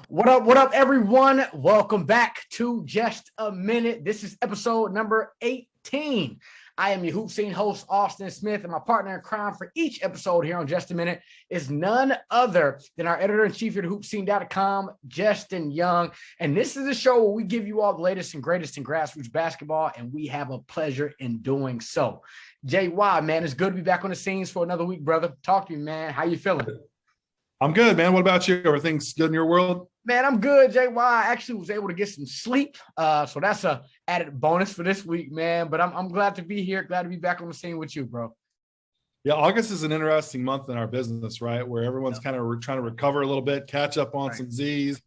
What up, everyone? Welcome back to Just a Minute. This is episode number 18. I am your HoopSeen host, Austin Smith, and my partner in crime for each episode here on Just a Minute is none other than our editor-in-chief here at HoopSeen.com, Justin Young. And this is a show where we give you all the latest and greatest in grassroots basketball, and we have a pleasure in doing so. JY, man, it's good to be back on the scenes for another week, brother. Talk to me, man. How you feeling? I'm good, man. What about you? Everything's good in your world? Man, I'm good, JY. I actually was able to get some sleep. So that's a added bonus for this week, man. But I'm glad to be here. Glad to be back on the scene with you, bro. Yeah, August is an interesting month in our business, right? Where everyone's kind of trying to recover a little bit, catch up on some Z's,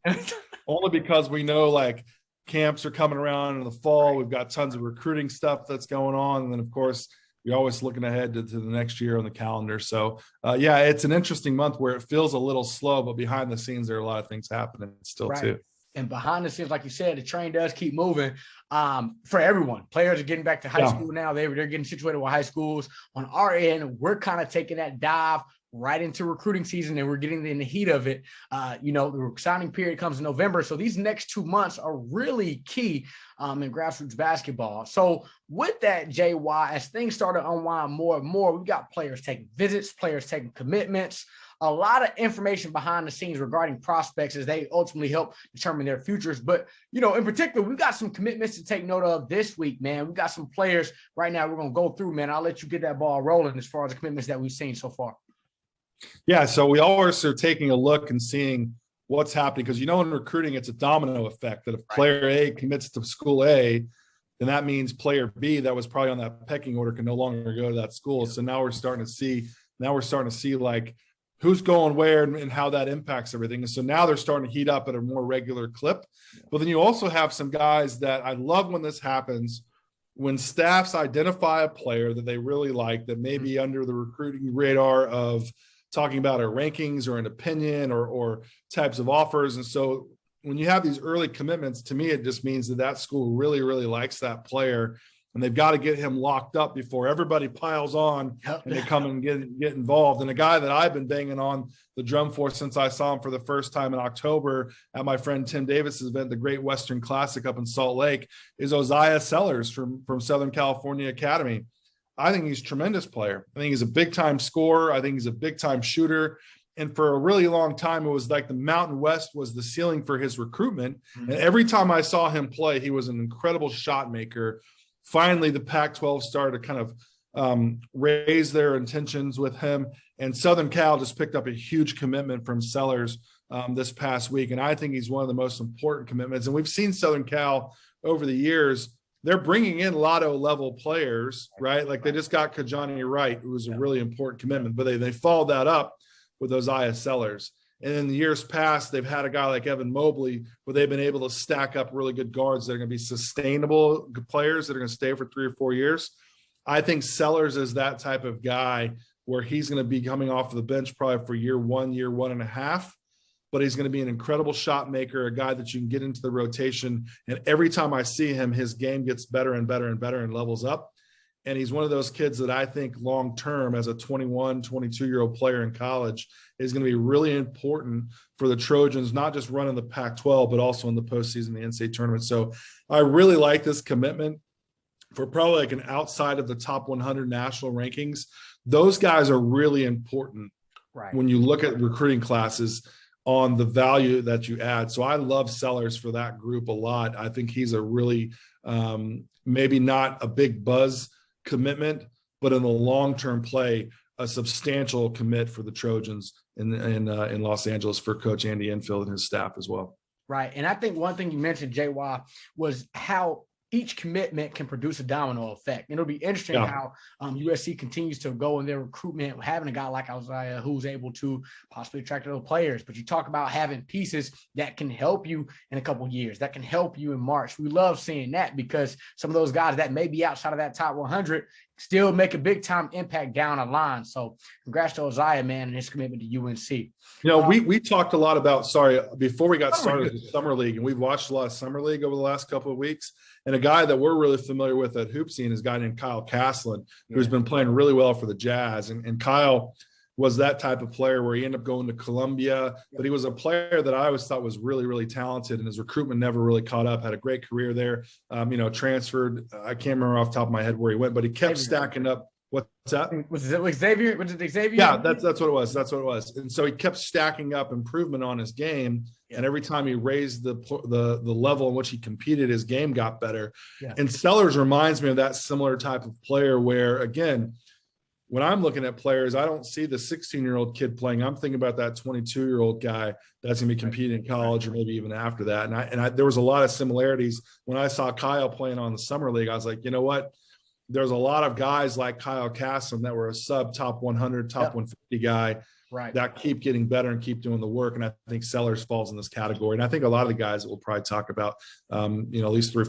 only because we know like camps are coming around in the fall. We've got tons of recruiting stuff that's going on. And then, of course, we're always looking ahead to the next year on the calendar. So, yeah, it's an interesting month where it feels a little slow, but behind the scenes, there are a lot of things happening still, too. And behind the scenes, like you said, the train does keep moving for everyone. Players are getting back to high school now. They're getting situated with high schools. On our end, we're kind of taking that dive right into recruiting season, and we're getting in the heat of it. The signing period comes in November. So these next 2 months are really key in grassroots basketball. So with that, JY, as things start to unwind more and more, we've got players taking visits, players taking commitments, a lot of information behind the scenes regarding prospects as they ultimately help determine their futures. But, in particular, we've got some commitments to take note of this week, man. We've got some players right now we're going to go through, man. I'll let you get that ball rolling as far as the commitments that we've seen so far. Yeah, so we always are taking a look and seeing what's happening because, in recruiting, it's a domino effect that if player A commits to school A, then that means player B that was probably on that pecking order can no longer go to that school. So now we're starting to see like who's going where and how that impacts everything. And so now they're starting to heat up at a more regular clip. But then you also have some guys that I love when this happens, when staffs identify a player that they really like that may be under the recruiting radar of talking about our rankings or an opinion or types of offers. And so when you have these early commitments, to me, it just means that school really, really likes that player. And they've got to get him locked up before everybody piles on and they come and get involved. And a guy that I've been banging on the drum for since I saw him for the first time in October at my friend Tim Davis's event, the Great Western Classic up in Salt Lake, is Isaiah Sellers from Southern California Academy. I think he's a tremendous player. I think he's a big-time scorer. I think he's a big-time shooter. And for a really long time, it was like the Mountain West was the ceiling for his recruitment. Mm-hmm. And every time I saw him play, he was an incredible shot maker. Finally, the Pac-12 started to kind of raise their intentions with him. And Southern Cal just picked up a huge commitment from Sellers this past week. And I think he's one of the most important commitments. And we've seen Southern Cal over the years. They're bringing in lotto-level players, right? Like they just got Kajani Wright, who was a really important commitment. But they followed that up with Isaiah Sellers. And in the years past, they've had a guy like Evan Mobley where they've been able to stack up really good guards that are going to be sustainable players that are going to stay for 3 or 4 years. I think Sellers is that type of guy where he's going to be coming off of the bench probably for year 1.5, but he's going to be an incredible shot maker, a guy that you can get into the rotation. And every time I see him, his game gets better and better and better and levels up. And he's one of those kids that I think long-term as a 21, 22-year-old player in college is going to be really important for the Trojans, not just running the Pac-12, but also in the postseason, the NCAA tournament. So I really like this commitment for probably like an outside of the top 100 national rankings. Those guys are really important when you look at recruiting classes on the value that you add. So I love Sellers for that group a lot. I think he's a really maybe not a big buzz commitment, but in the long-term play, a substantial commit for the Trojans in Los Angeles for Coach Andy Enfield and his staff as well. Right. And I think one thing you mentioned, JY, was how each commitment can produce a domino effect. And it'll be interesting how USC continues to go in their recruitment, having a guy like Isaiah who's able to possibly attract other players. But you talk about having pieces that can help you in a couple of years, that can help you in March. We love seeing that because some of those guys that may be outside of that top 100 still make a big time impact down the line. So congrats to Isaiah, man, and his commitment to UNC. We talked a lot about, before we got started with Summer League, and we've watched a lot of Summer League over the last couple of weeks. And a guy that we're really familiar with at HoopSeen is a guy named Kyle Castlin, who's been playing really well for the Jazz. And Kyle was that type of player where he ended up going to Columbia, but he was a player that I always thought was really, really talented, and his recruitment never really caught up. Had a great career there. Transferred. I can't remember off the top of my head where he went, but he kept stacking up. What's that? Was it Xavier? Was it Xavier? Yeah, that's what it was. That's what it was. And so he kept stacking up improvement on his game. Yeah. And every time he raised the level in which he competed, his game got better. Yeah. And Sellers reminds me of that similar type of player where, again, when I'm looking at players, I don't see the 16-year-old kid playing. I'm thinking about that 22-year-old guy that's going to be competing in college or maybe even after that. And there was a lot of similarities. When I saw Kyle playing on the summer league, I was like, you know what? There's a lot of guys like Kyle Castlin that were a sub top 100, top 150 guy that keep getting better and keep doing the work. And I think Sellers falls in this category. And I think a lot of the guys that we'll probably talk about, at least three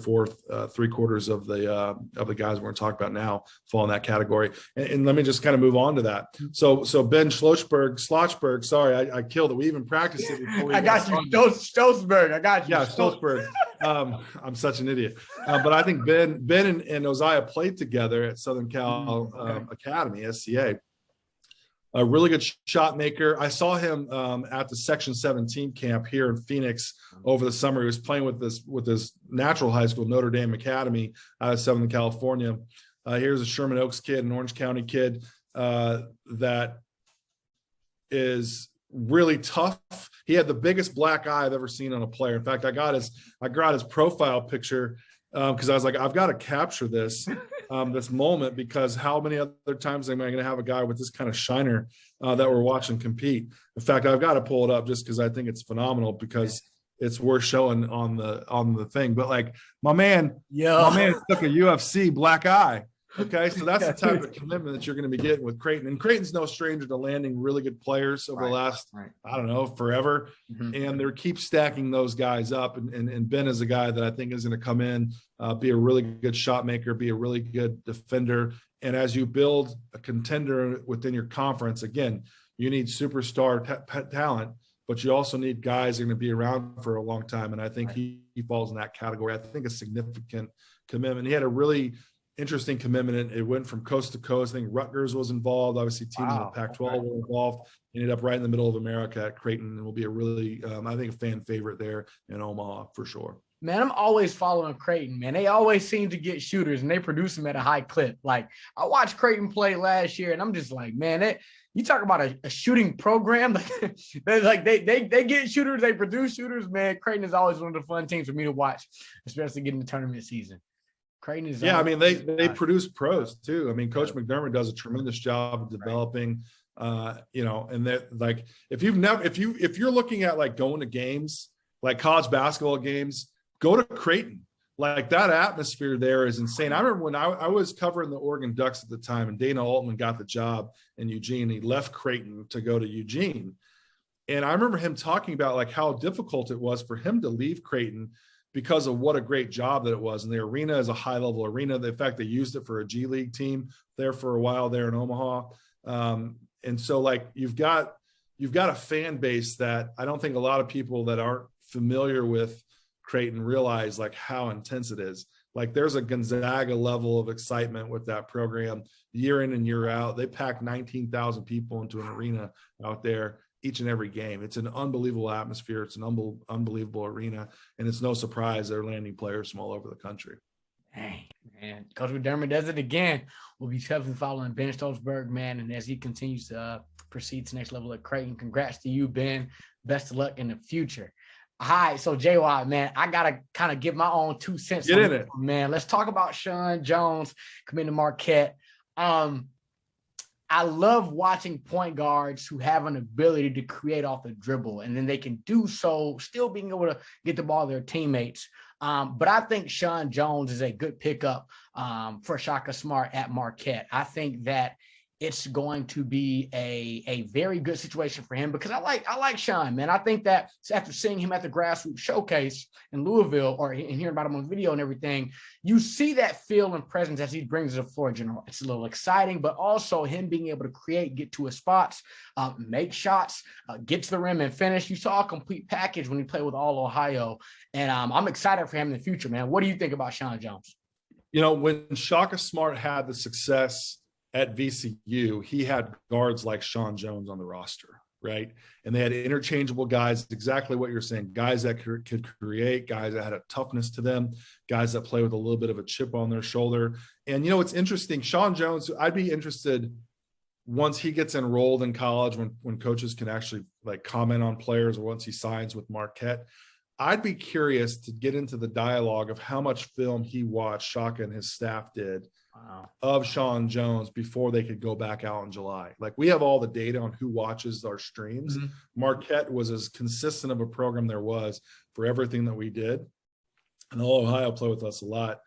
quarters of the guys we're going to talk about now fall in that category. And let me just kind of move on to that. So Ben Schlossberg, sorry, I killed it. We even practiced it before we I got you. Schlossberg. I got you. Yeah, Schlossberg. I'm such an idiot. But I think Ben and Osiah played together at Southern Cal Academy, SCA. A really good shot maker. I saw him at the Section 17 camp here in Phoenix over the summer. He was playing with his natural high school, Notre Dame Academy, out of Southern California. Here's a Sherman Oaks kid, an Orange County kid that is really tough. He had the biggest black eye I've ever seen on a player. In fact, I got his profile picture because I was like, I've got to capture this moment, because how many other times am I going to have a guy with this kind of shiner that we're watching compete? In fact, I've got to pull it up just because I think it's phenomenal, because it's worth showing on the thing. But like my man took a UFC black eye. Okay, so that's the type of commitment that you're going to be getting with Creighton. And Creighton's no stranger to landing really good players over the last, I don't know, forever. Mm-hmm. And they keep stacking those guys up. And Ben is a guy that I think is going to come in, be a really good shot maker, be a really good defender. And as you build a contender within your conference, again, you need superstar talent, but you also need guys that are going to be around for a long time. And I think he falls in that category. I think a significant commitment. He had a really interesting commitment. It went from coast to coast. I think Rutgers was involved. Obviously, teams in the Pac-12 were involved. Ended up right in the middle of America at Creighton, and will be a really, I think, a fan favorite there in Omaha for sure. Man, I'm always following Creighton, man. They always seem to get shooters, and they produce them at a high clip. Like, I watched Creighton play last year, and I'm just like, man, you talk about a shooting program. they get shooters, they produce shooters, man. Creighton is always one of the fun teams for me to watch, especially getting the tournament season. Creighton is they produce pros too. I mean, Coach McDermott does a tremendous job of developing, and that, like, if you're looking at like going to games, like college basketball games, go to Creighton. Like, that atmosphere there is insane. I remember when I was covering the Oregon Ducks at the time, and Dana Altman got the job in Eugene. He left Creighton to go to Eugene. And I remember him talking about like how difficult it was for him to leave Creighton because of what a great job that it was. And the arena is a high-level arena. In fact, they used it for a G League team there for a while there in Omaha. And so, like, you've got a fan base that I don't think a lot of people that aren't familiar with Creighton realize, like, how intense it is. Like, there's a Gonzaga level of excitement with that program year in and year out. They pack 19,000 people into an arena out there each and every game. It's an unbelievable atmosphere. It's an unbelievable arena. And it's no surprise they're landing players from all over the country. Dang, man. Coach McDermott does it again. We'll be definitely following Ben Schlossberg, man. And as he continues to proceed to the next level at Creighton, congrats to you, Ben. Best of luck in the future. All right, so JY, man, I got to kind of give my own 2 cents. Get in it. Man, let's talk about Sean Jones coming to Marquette. I love watching point guards who have an ability to create off the dribble, and then they can do so still being able to get the ball to their teammates. But I think Sean Jones is a good pickup for Shaka Smart at Marquette. I think that it's going to be a very good situation for him, because I like Sean, man. I think that after seeing him at the Grassroots Showcase in Louisville, or hearing about him on video and everything, you see that feel and presence as he brings to the floor in general. It's a little exciting, but also him being able to create, get to his spots, make shots, get to the rim and finish. You saw a complete package when he played with All Ohio, and I'm excited for him in the future, man. What do you think about Sean Jones? You know, when Shaka Smart had the success at VCU, he had guards like Sean Jones on the roster, right? And they had interchangeable guys, exactly what you're saying, guys that could create, guys that had a toughness to them, guys that play with a little bit of a chip on their shoulder. And, you know, it's interesting, Sean Jones, I'd be interested once he gets enrolled in college, when coaches can actually like comment on players, or once he signs with Marquette, I'd be curious to get into the dialogue of how much film he watched, Shaka and his staff did, of Sean Jones before they could go back out in July. Like, we have all the data on who watches our streams. Mm-hmm. Marquette was as consistent of a program there was for everything that we did. And all Ohio play with us a lot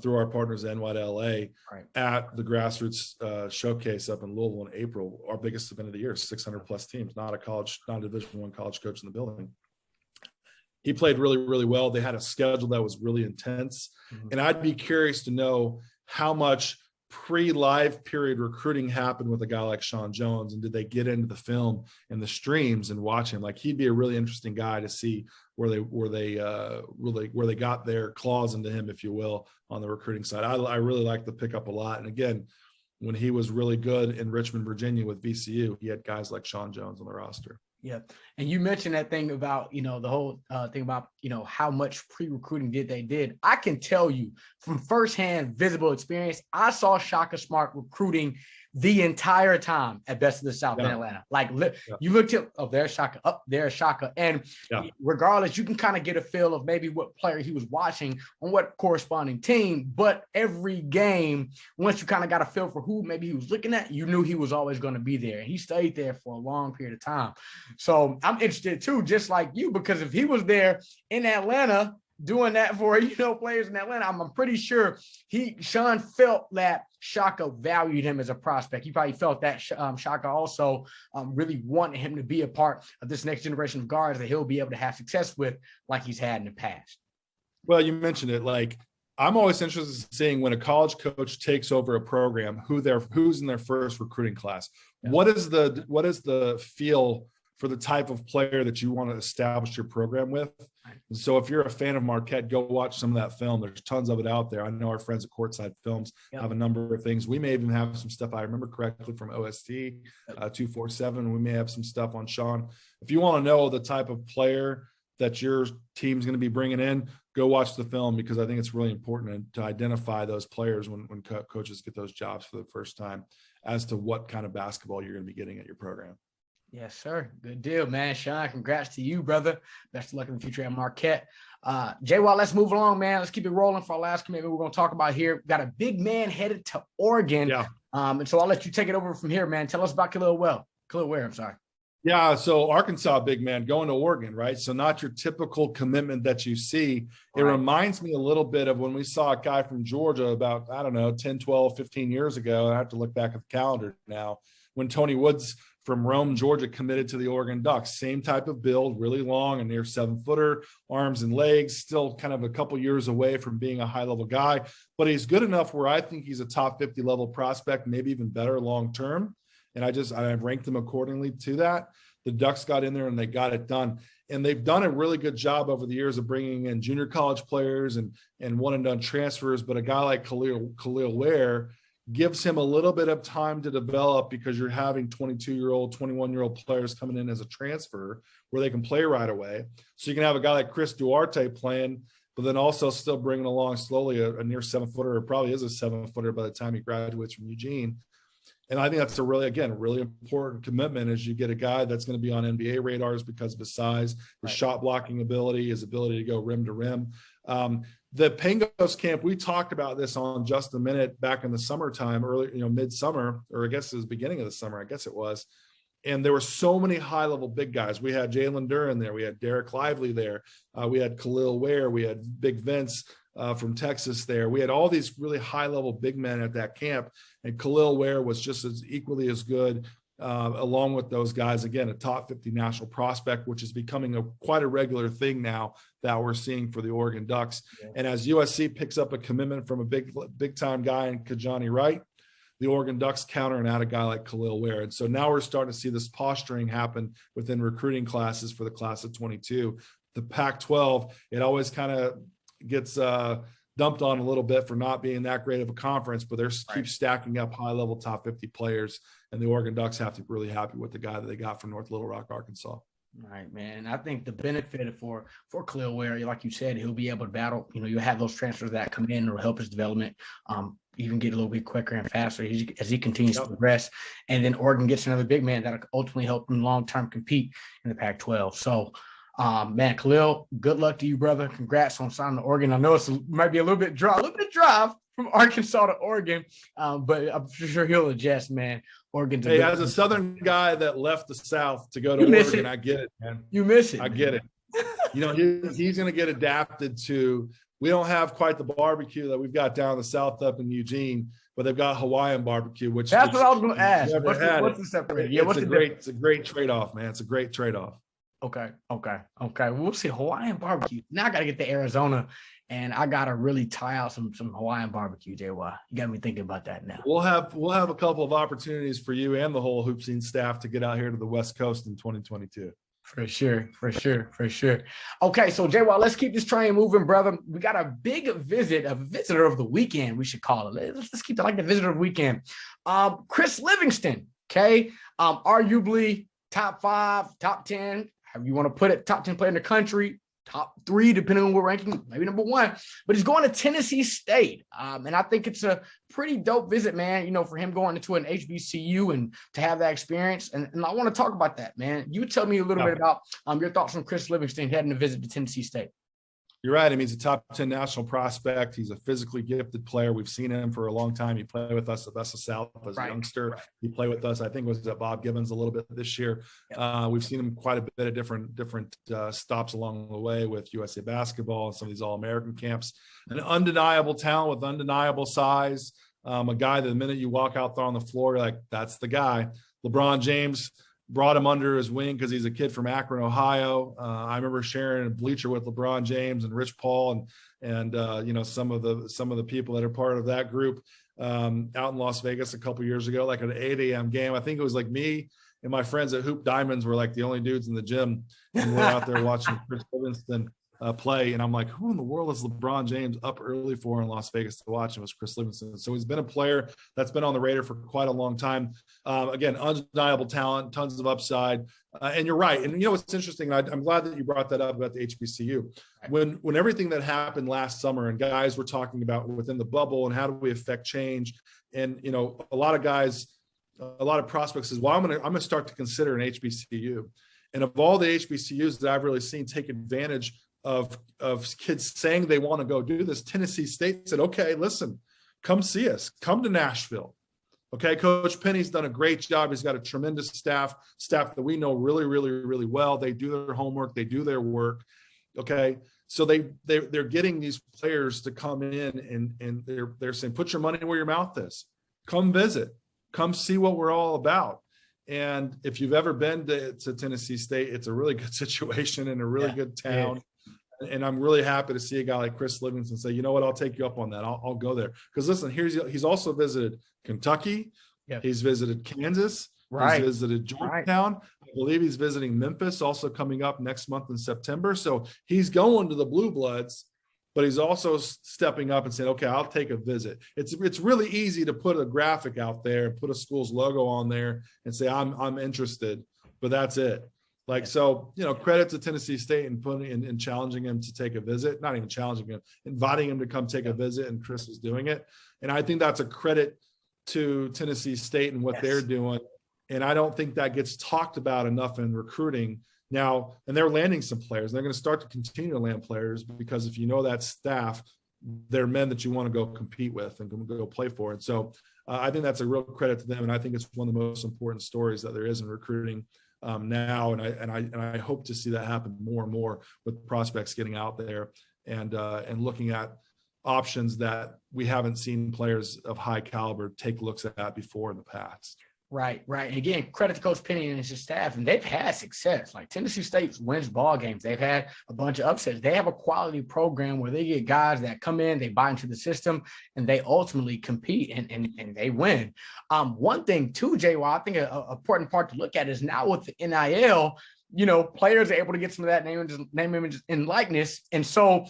through our partners NYLA at the Grassroots Showcase up in Louisville in April. Our biggest event of the year, 600 plus teams, not a Division I college coach in the building. He played really, really well. They had a schedule that was really intense. Mm-hmm. And I'd be curious to know how much pre-live period recruiting happened with a guy like Sean Jones, and did they get into the film and the streams and watch him? Like, he'd be a really interesting guy to see where they got their claws into him, if you will, on the recruiting side. I really like the pickup a lot. And again, when he was really good in Richmond, Virginia with VCU, he had guys like Sean Jones on the roster. Yeah. And you mentioned that thing about, you know, the whole thing about, you know, how much pre-recruiting they did. I can tell you from firsthand visible experience, I saw Shaka Smart recruiting the entire time at Best of the South in Atlanta. Like, you looked at, oh, there's Shaka, up there's Shaka. And regardless, you can kind of get a feel of maybe what player he was watching on what corresponding team. But every game, once you kind of got a feel for who maybe he was looking at, you knew he was always going to be there. And he stayed there for a long period of time. So I'm interested too, just like you, because if he was there in Atlanta doing that for, you know, players in Atlanta, I'm pretty sure Sean felt that Shaka valued him as a prospect. He probably felt that Shaka also really wanted him to be a part of this next generation of guards that he'll be able to have success with, like he's had in the past. Well, you mentioned it. Like, I'm always interested in seeing when a college coach takes over a program, who's in their first recruiting class. Yeah. What is the feel for the type of player that you want to establish your program with? And so if you're a fan of Marquette, go watch some of that film. There's tons of it out there. I know our friends at Courtside Films have a number of things. We may even have some stuff, I remember correctly, from OST 247. We may have some stuff on Sean. If you want to know the type of player that your team's going to be bringing in, go watch the film, because I think it's really important to identify those players when coaches get those jobs for the first time as to what kind of basketball you're going to be getting at your program. Yes, sir. Good deal, man. Sean, congrats to you, brother. Best of luck in the future at Marquette. J-Wall, let's move along, man. Let's keep it rolling for our last commitment we're going to talk about here. We've got a big man headed to Oregon. Yeah. And so I'll let you take it over from here, man. Tell us about Khalil Ware, I'm sorry. Yeah, so Arkansas big man going to Oregon, right? So not your typical commitment that you see. It reminds me a little bit of when we saw a guy from Georgia about, 10, 12, 15 years ago. I have to look back at the calendar now, when Tony Woods from Rome, Georgia, committed to the Oregon Ducks. Same type of build, really long, a near 7-footer, arms and legs, still kind of a couple years away from being a high-level guy. But he's good enough where I think he's a top 50 level prospect, maybe even better long-term. And I've ranked them accordingly to that. The Ducks got in there and they got it done. And they've done a really good job over the years of bringing in junior college players and one-and-done transfers. But a guy like Khalil Ware gives him a little bit of time to develop, because you're having 22-year-old, 21-year-old players coming in as a transfer where they can play right away. So you can have a guy like Chris Duarte playing, but then also still bringing along slowly a near 7-footer, or probably is a 7-footer by the time he graduates from Eugene. And I think that's a really important commitment, as you get a guy that's going to be on NBA radars because of his size, his shot blocking ability, his ability to go rim to rim. The Pangos camp, we talked about this on Just a Minute back in the summertime, midsummer, or I guess it was beginning of the summer, it was. And there were so many high-level big guys. We had Jalen Duren there. We had Derek Lively there. We had Khalil Ware. We had Big Vince from Texas there. We had all these really high-level big men at that camp. And Khalil Ware was just as equally as good, along with those guys. Again, a top 50 national prospect, which is becoming quite a regular thing now that we're seeing for the Oregon Ducks. Yeah. And as USC picks up a commitment from a big-time guy in Kajani Wright, the Oregon Ducks counter and add a guy like Khalil Ware. And so now we're starting to see this posturing happen within recruiting classes for the class of 22. The Pac-12, it always kind of gets dumped on a little bit for not being that great of a conference, but they're keep stacking up high-level top 50 players, and the Oregon Ducks have to be really happy with the guy that they got from North Little Rock, Arkansas. All right, man. I think the benefit for Khalil Ware, like you said, he'll be able to battle. You know, you have those transfers that come in or help his development even get a little bit quicker and faster as he continues to progress. And then Oregon gets another big man that'll ultimately help him long-term compete in the Pac-12. So, man, Khalil, good luck to you, brother. Congrats on signing to Oregon. I know it might be a little bit of drive from Arkansas to Oregon, but I'm sure he'll adjust, man. Oregon's as a Southern guy that left the South to go to Oregon, I get it, man. You miss it. I get it. You know, he's going to get adapted to. We don't have quite the barbecue that we've got down in the South up in Eugene, but they've got Hawaiian barbecue, which that's what I was going to ask. What's the separation? Yeah, it's a great trade-off, man. It's a great trade-off. Okay. We'll see Hawaiian barbecue. Now I got to get to Arizona, and I got to really try out some Hawaiian barbecue, JY. You got me thinking about that now. We'll have a couple of opportunities for you and the whole HoopSeen staff to get out here to the West Coast in 2022. For sure. Okay, so JY, let's keep this train moving, brother. We got a big visitor of the weekend, we should call it. Let's keep it like the visitor of the weekend. Chris Livingston, okay? Arguably top 5, top 10, however you want to put it, top 10 player in the country, top 3, depending on what ranking, maybe number 1, but he's going to Tennessee State. And I think it's a pretty dope visit, man, you know, for him going into an HBCU and to have that experience. And I want to talk about that, man. You tell me a little bit about your thoughts on Chris Livingston heading to visit to Tennessee State. You're right. I mean, he's a top 10 national prospect. He's a physically gifted player. We've seen him for a long time. He played with us at Best of South as a youngster. Right. He played with us, I think, was at Bob Gibbons a little bit this year. Yep. We've seen him quite a bit of different stops along the way with USA Basketball and some of these All-American camps. An undeniable talent with undeniable size. A guy that the minute you walk out there on the floor, you're like, that's the guy. LeBron James brought him under his wing because he's a kid from Akron, Ohio. I remember sharing a bleacher with LeBron James and Rich Paul and you know, some of the people that are part of that group out in Las Vegas a couple years ago, like an 8 a.m. game. I think it was like me and my friends at Hoop Diamonds were like the only dudes in the gym, and we're out there watching Chris Livingston play. And I'm like, who in the world is LeBron James up early for in Las Vegas to watch? It was Chris Livingston. So he's been a player that's been on the radar for quite a long time. Again, undeniable talent, tons of upside. And you're right. And you know, what's interesting, I'm glad that you brought that up about the HBCU. When everything that happened last summer and guys were talking about within the bubble and how do we affect change? And, you know, a lot of prospects says, well, I'm going to start to consider an HBCU. And of all the HBCUs that I've really seen take advantage of kids saying they want to go do this, Tennessee State said, okay, listen, come see us, come to Nashville. Okay, Coach Penny's done a great job. He's got a tremendous staff that we know really, really, really well. They do their homework, they do their work. Okay, so they're getting these players to come in and they're saying, put your money where your mouth is. Come visit, come see what we're all about. And if you've ever been to Tennessee State, it's a really good situation and a really good town. Yeah. And I'm really happy to see a guy like Chris Livingston say, you know what, I'll take you up on that. I'll go there. Because listen, he's also visited Kentucky. Yep. He's visited Kansas. Right. He's visited Georgetown. Right. I believe he's visiting Memphis, also coming up next month in September. So he's going to the Blue Bloods, but he's also stepping up and saying, okay, I'll take a visit. It's really easy to put a graphic out there and put a school's logo on there and say, I'm interested, but that's it. Like, so, you know, credit to Tennessee State and putting and challenging him to take a visit, not even challenging him, inviting him to come take a visit, and Chris is doing it. And I think that's a credit to Tennessee State and what they're doing. And I don't think that gets talked about enough in recruiting now. And they're landing some players. They're going to start to continue to land players because if you know that staff, they're men that you want to go compete with and go play for. And so I think that's a real credit to them. And I think it's one of the most important stories that there is in recruiting now, and I hope to see that happen more and more with prospects getting out there and looking at options that we haven't seen players of high caliber take looks at before in the past. Right. And again, credit to Coach Penny and his staff, and they've had success. Like Tennessee State wins ball games. They've had a bunch of upsets. They have a quality program where they get guys that come in, they buy into the system, and they ultimately compete and they win. One thing too, JY, I think an important part to look at is now with the NIL, you know, players are able to get some of that name, image, and likeness, and so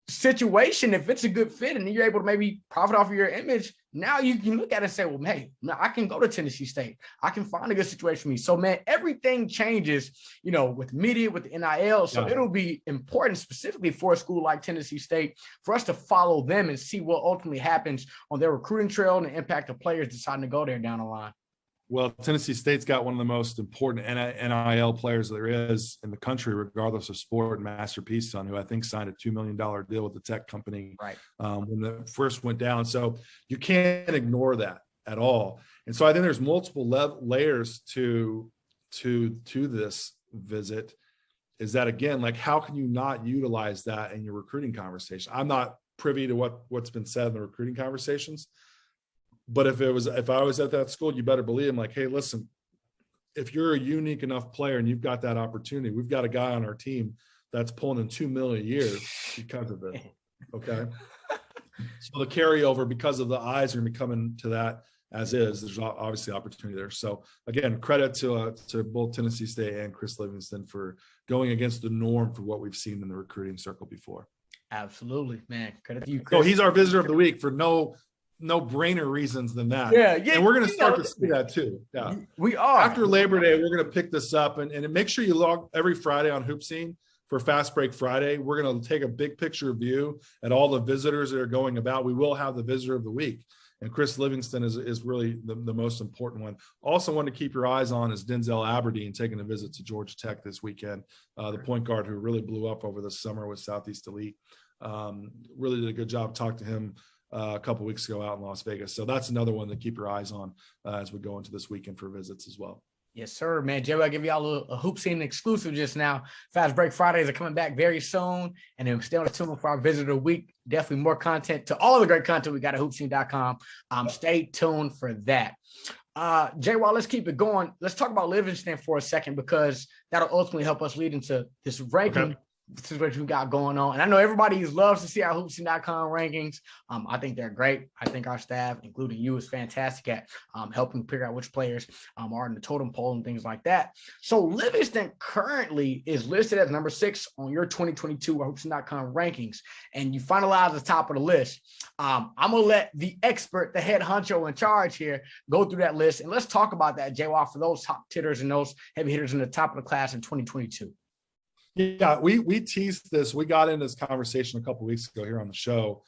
situation, if it's a good fit and you're able to maybe profit off of your image, now you can look at it and say, well, hey, I can go to Tennessee State. I can find a good situation for me. So, man, everything changes, with media, with the NIL. So it'll be important specifically for a school like Tennessee State for us to follow them and see what ultimately happens on their recruiting trail and the impact of players deciding to go there down the line. Well, Tennessee State's got one of the most important NIL players there is in the country, regardless of sport, Master Peason, who I think signed a $2 million deal with the tech company when the first went down. So you can't ignore that at all. And so I think there's multiple layers to this visit. Is that, again, like, how can you not utilize that in your recruiting conversation? I'm not privy to what's been said in the recruiting conversations. But if I was at that school, you better believe I'm like, hey, listen, if you're a unique enough player and you've got that opportunity, we've got a guy on our team that's pulling in $2 million a year because of it. Okay. So the carryover, because of the eyes are going to be coming to that as is. There's obviously opportunity there. So again, credit to both Tennessee State and Chris Livingston for going against the norm for what we've seen in the recruiting circle before. Absolutely, man. Credit to you, Chris. So he's our visitor of the week for no-brainer reasons than that. Yeah. And we're going to start to see that too. Yeah. We are. After Labor Day, we're going to pick this up and make sure you log every Friday on HoopSeen for Fast Break Friday. We're going to take a big picture view at all the visitors that are going about. We will have the visitor of the week. And Chris Livingston is really the most important one. Also want to keep your eyes on is Denzel Aberdeen taking a visit to Georgia Tech this weekend. The point guard who really blew up over the summer with Southeast Elite. Really did a good job. Talked to him a couple of weeks ago out in Las Vegas. So that's another one to keep your eyes on as we go into this weekend for visits as well. Yes, sir, man. Jay, I'll give y'all a HoopSeen exclusive just now. Fast Break Fridays are coming back very soon. And then stay on the tune for our visitor week. Definitely more content to all of the great content we got at hoopseen.com. Stay tuned for that. Jay, let's keep it going. Let's talk about Livingston for a second, because that'll ultimately help us lead into this ranking situation we got going on. And I know everybody loves to see our hoopseen.com rankings. I think they're great. I think our staff, including you, is fantastic at helping figure out which players are in the totem pole and things like that. So Livingston currently is listed as number 6 on your 2022 hoopseen.com rankings, and you finalize the top of the list. I'm going to let the expert, the head honcho in charge here, go through that list, and let's talk about that, Jay, for those top hitters and those heavy hitters in the top of the class in 2022. Yeah, we teased this. We got into this conversation a couple of weeks ago here on the show.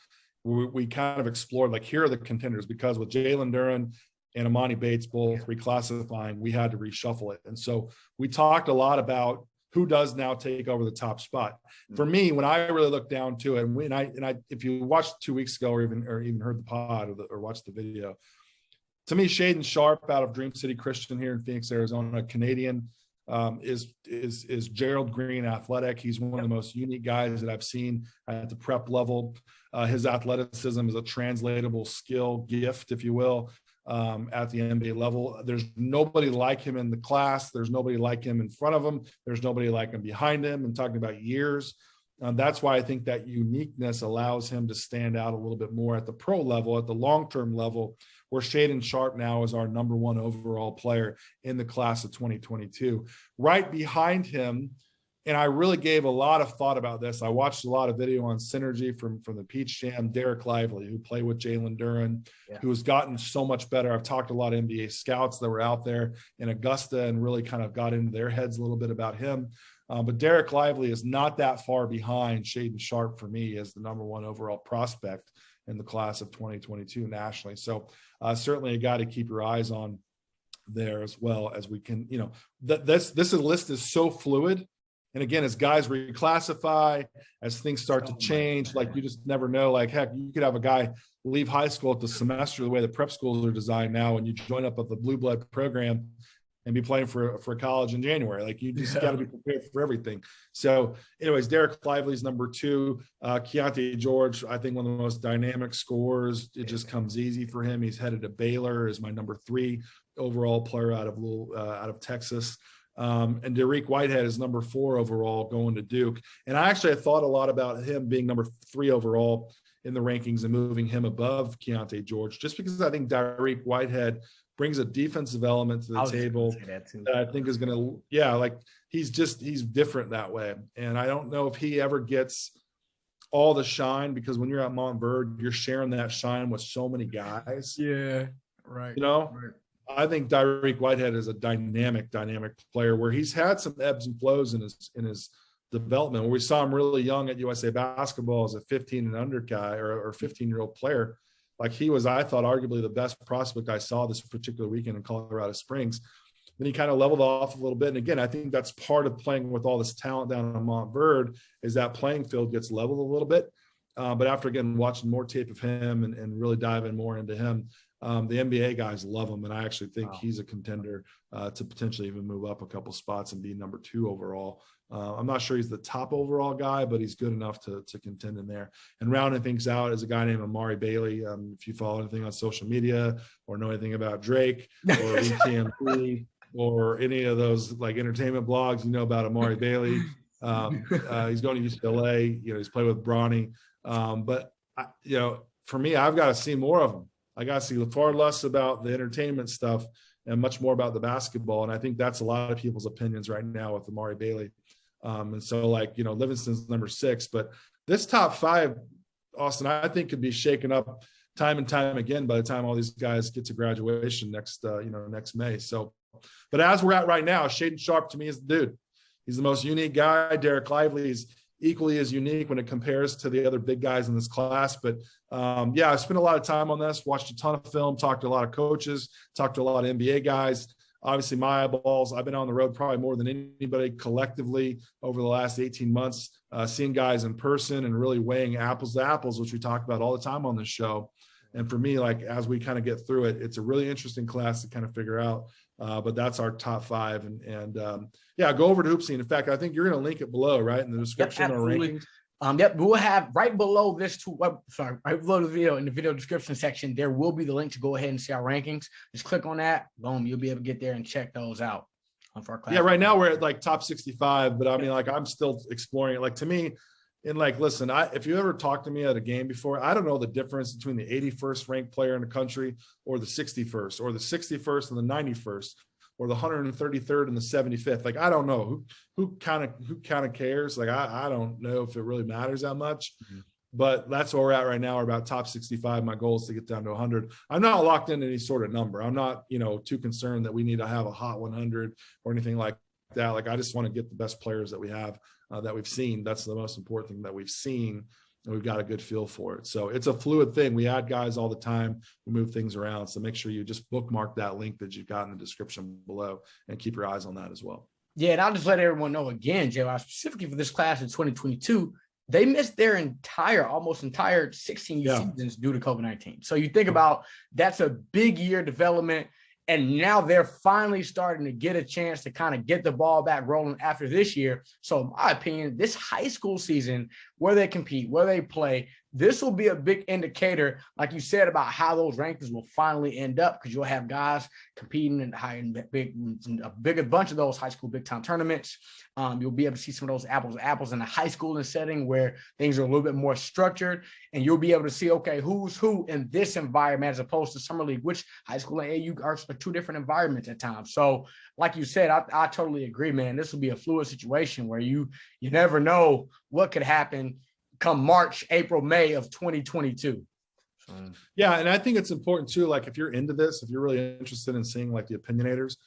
We kind of explored, like, here are the contenders, because with Jalen Duren and Amani Bates both reclassifying, we had to reshuffle it. And so we talked a lot about who does now take over the top spot. For me, when I really looked down to it, and I if you watched 2 weeks ago or even heard the pod or watched the video, to me, Shaden Sharp out of Dream City Christian here in Phoenix, Arizona, Canadian, is Gerald Green athletic. He's one of the most unique guys that I've seen at the prep level. His athleticism is a translatable skill gift, if you will, at the NBA level. There's nobody like him in the class. There's nobody like him in front of him. There's nobody like him behind him. And talking about years, that's why I think that uniqueness allows him to stand out a little bit more at the pro level, at the long-term level, where Shaden Sharp now is our number 1 overall player in the class of 2022. Right behind him, and I really gave a lot of thought about this. I watched a lot of video on synergy from the Peach Jam, Derek Lively, who played with Jalen Duren, who has gotten so much better. I've talked to a lot of NBA scouts that were out there in Augusta and really kind of got into their heads a little bit about him. But Derek Lively is not that far behind Shaden Sharp for me as the number 1 overall prospect in the class of 2022 nationally. So certainly a guy to keep your eyes on there, as well as we can, this list is so fluid. And again, as guys reclassify, as things start to change, like, you just never know. Like, heck, you could have a guy leave high school at the semester the way the prep schools are designed now, and you join up with the blue blood program and be playing for college in January. Like, you just got to be prepared for everything. So anyways, Derek Lively's number 2. Keontae George, I think one of the most dynamic scorers. It just comes easy for him. He's headed to Baylor, is my number 3 overall player out of Texas. And Derek Whitehead is number 4 overall going to Duke. And I actually thought a lot about him being number 3 overall in the rankings and moving him above Keontae George, just because I think Derek Whitehead brings a defensive element to the table that I think is going to, he's different that way. And I don't know if he ever gets all the shine, because when you're at Montverde, you're sharing that shine with so many guys. Yeah, right. You know, right. I think Tyreek Whitehead is a dynamic player where he's had some ebbs and flows in his development. Where we saw him really young at USA Basketball as a 15 and under guy or 15-year-old player. Like he was, I thought, arguably the best prospect I saw this particular weekend in Colorado Springs. Then he kind of leveled off a little bit. And again, I think that's part of playing with all this talent down on Montverde is that playing field gets leveled a little bit. But after, again, watching more tape of him and really diving more into him, the NBA guys love him. And I actually think he's a contender to potentially even move up a couple spots and be number 2 overall. I'm not sure he's the top overall guy, but he's good enough to contend in there. And rounding things out is a guy named Amari Bailey. If you follow anything on social media or know anything about Drake or ETMP, or any of those like entertainment blogs, you know about Amari Bailey. He's going to UCLA. You know, he's played with Bronny. But for me, I've got to see more of him. I got to see far less about the entertainment stuff and much more about the basketball. And I think that's a lot of people's opinions right now with Amari Bailey. And so, Livingston's number 6, but this top 5, Austin, I think could be shaken up time and time again by the time all these guys get to graduation next May. So. But as we're at right now, Shaedon Sharpe to me is the dude. He's the most unique guy. Derek Lively is equally as unique when it compares to the other big guys in this class. But I spent a lot of time on this, watched a ton of film, talked to a lot of coaches, talked to a lot of NBA guys. Obviously, my eyeballs, I've been on the road probably more than anybody collectively over the last 18 months, seeing guys in person and really weighing apples to apples, which we talk about all the time on this show. And for me, like as we kind of get through it, it's a really interesting class to kind of figure out. But that's our top 5. And go over to HoopSeen. In fact, I think you're going to link it below, right, in the description or rankings. We'll have right below this right below the video in the video description section, there will be the link to go ahead and see our rankings. Just click on that. Boom, you'll be able to get there and check those out for our class. Yeah, right now we're at like top 65, but I mean, like I'm still exploring it. Like to me, and like, listen, if you ever talked to me at a game before, I don't know the difference between the 81st ranked player in the country or the 61st or the 61st and the 91st or the 133rd and the 75th. Like, I don't know who kind of cares. Like, I don't know if it really matters that much, but that's where we're at right now. We're about top 65. My goal is to get down to 100. I'm not locked into any sort of number. I'm not, too concerned that we need to have a hot 100 or anything like that. Like, I just want to get the best players that we have. That we've seen. That's the most important thing that we've seen, and we've got a good feel for it. So it's a fluid thing. We add guys all the time. We move things around. So make sure you just bookmark that link that you've got in the description below and keep your eyes on that as well. Yeah, and I'll just let everyone know again, Jay, specifically for this class in 2022, they missed their almost entire 16 seasons due to COVID-19. So you think about that's a big year development. And now they're finally starting to get a chance to kind of get the ball back rolling after this year. So in my opinion, this high school season, where they compete, where they play, this will be a big indicator, like you said, about how those rankings will finally end up, because you'll have guys competing in a bigger bunch of those high school big time tournaments. You'll be able to see some of those apples to apples in a high school setting where things are a little bit more structured, and you'll be able to see, okay, who's who in this environment as opposed to summer league, which high school and AU are 2 different environments at times. So like you said, I totally agree, man. This will be a fluid situation where you never know what could happen come March, April, May of 2022. Yeah, and I think it's important too, like if you're into this, if you're really interested in seeing like the opinionators,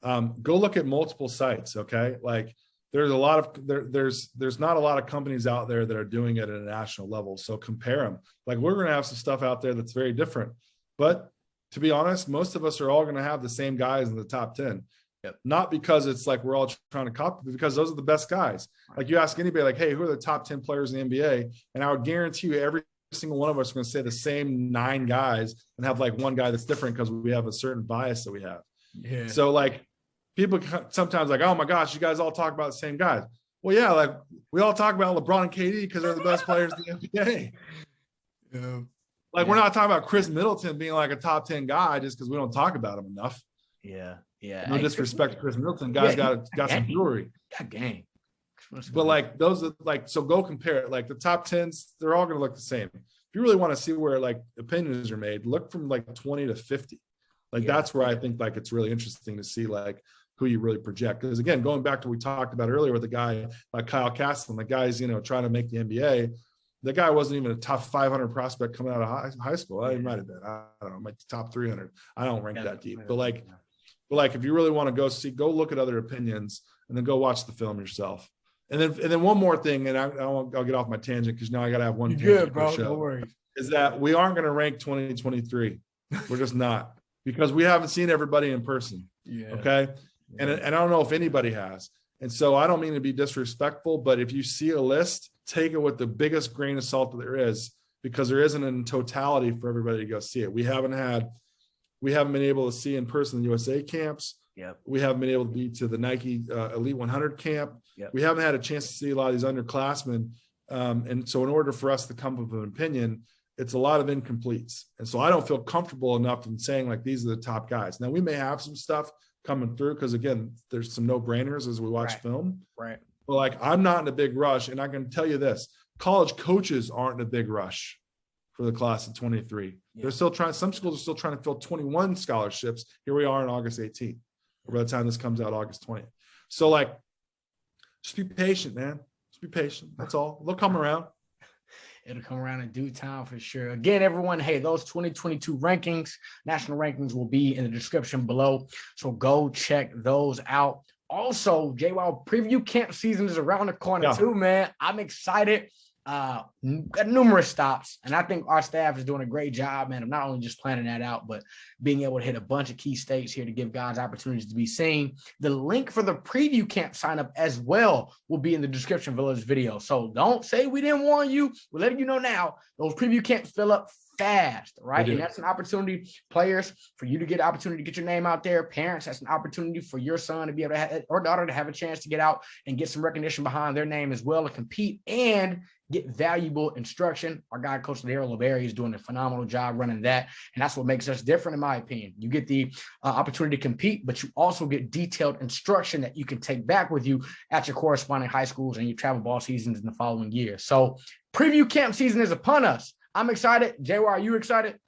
go look at multiple sites, okay? Like there's not a lot of companies out there that are doing it at a national level, so compare them. Like we're going to have some stuff out there that's very different, but to be honest, most of us are all going to have the same guys in the top 10. Yep. Not because it's like we're all trying to copy, but because those are the best guys. Like you ask anybody, like, hey, who are the top 10 players in the NBA? And I would guarantee you every single one of us are going to say the same 9 guys and have like one guy that's different because we have a certain bias that we have. Yeah. So like people sometimes like, oh my gosh, you guys all talk about the same guys. Well, yeah, like we all talk about LeBron and KD because they're the best players in the NBA. Yeah. Like we're not talking about Chris Middleton being like a top 10 guy just because we don't talk about him enough. Yeah. Yeah. No disrespect to Chris Middleton. Guys got some jewelry. Got game. But like those are like, so go compare it. Like the top 10s, they're all going to look the same. If you really want to see where like opinions are made, look from like 20 to 50. Like that's where I think like it's really interesting to see like who you really project. Because again, going back to what we talked about earlier with a guy like Kyle Castlin, the guy's, trying to make the NBA. The guy wasn't even a top 500 prospect coming out of high school. He might have been. I don't know, like top 300. I don't rank that deep. But like, if you really want to go look at other opinions and then go watch the film yourself. And then one more thing, and I'll get off my tangent because now I got to have one tangent. Good, bro. Show, no worries. is that we aren't going to rank 2023. We're just not, because we haven't seen everybody in person. Yeah. Okay. And I don't know if anybody has. And so I don't mean to be disrespectful, but if you see a list, take it with the biggest grain of salt that there is, because there isn't in totality for everybody to go see it. We haven't been able to see in person the USA camps. Yep. We haven't been able to be to the Nike Elite 100 camp. Yep. We haven't had a chance to see a lot of these underclassmen. And so in order for us to come up with an opinion, it's a lot of incompletes. And so I don't feel comfortable enough in saying like, these are the top guys. Now we may have some stuff coming through, because again, there's some no-brainers as we watch film. Right. But like, I'm not in a big rush. And I can tell you this, college coaches aren't in a big rush for the class of 23. Yeah. They're still trying, some schools are still trying to fill 21 scholarships. Here we are on August 18th. By the time this comes out, August 20th. So like, just be patient, man. Just be patient. That's all. They'll come around. It'll come around in due time for sure. Again, everyone, hey, those 2022 rankings, national rankings will be in the description below. So go check those out. Also, JWoww preview camp season is around the corner too, man. I'm excited. Got numerous stops, and I think our staff is doing a great job, man, of not only just planning that out, but being able to hit a bunch of key states here to give guys opportunities to be seen. The link for the preview camp sign up as well will be in the description below this video. So don't say we didn't warn you. We're letting you know now. Those preview camps fill up fast, right? And that's an opportunity, players, for you to get an opportunity to get your name out there. Parents, that's an opportunity for your son to be able to have, or daughter to have a chance to get out and get some recognition behind their name as well, to compete and get valuable instruction. Our guy, Coach Daryl LeBerry, is doing a phenomenal job running that. And that's what makes us different, in my opinion. You get the opportunity to compete, but you also get detailed instruction that you can take back with you at your corresponding high schools and your travel ball seasons in the following year. So preview camp season is upon us. I'm excited. JWoww, are you excited?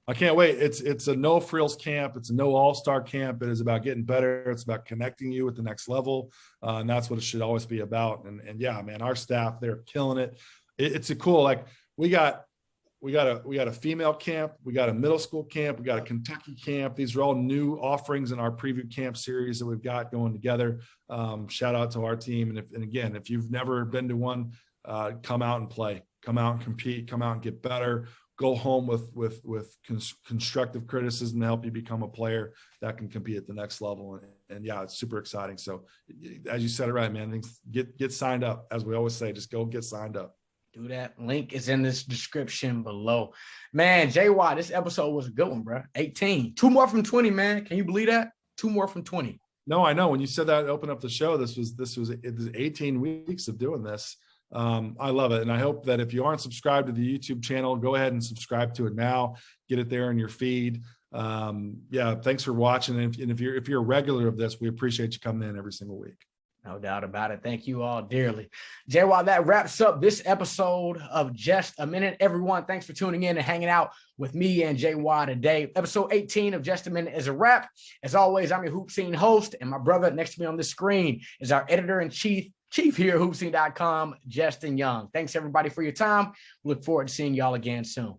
I can't wait. It's a no frills camp. It's a no all-star camp. It is about getting better. It's about connecting you with the next level. And that's what it should always be about. And yeah, man, our staff, they're killing it. It's a cool, like we got a female camp. We got a middle school camp. We got a Kentucky camp. These are all new offerings in our preview camp series that we've got going together. Shout out to our team. And again, if you've never been to one, come out and play, come out and compete, come out and get better. Go home with constructive criticism to help you become a player that can compete at the next level. And yeah, it's super exciting. So as you said it right, man, get signed up. As we always say, just go get signed up. Do that. Link is in this description below. Man, JWoww, this episode was a good one, bro. 18. 2 more from 20, man. Can you believe that? 2 more from 20. No, I know. When you said that, open up the show, it was 18 weeks of doing this. I love it. And I hope that if you aren't subscribed to the YouTube channel, go ahead and subscribe to it now. Get it there in your feed. Yeah, thanks for watching. And if you're a regular of this, we appreciate you coming in every single week. No doubt about it. Thank you all dearly. JWoww, that wraps up this episode of Just a Minute. Everyone, thanks for tuning in and hanging out with me and JWoww today. Episode 18 of Just a Minute is a wrap. As always, I'm your HoopSeen host, and my brother next to me on the screen is our editor-in-chief here at HoopSeen.com, Justin Young. Thanks, everybody, for your time. We look forward to seeing y'all again soon.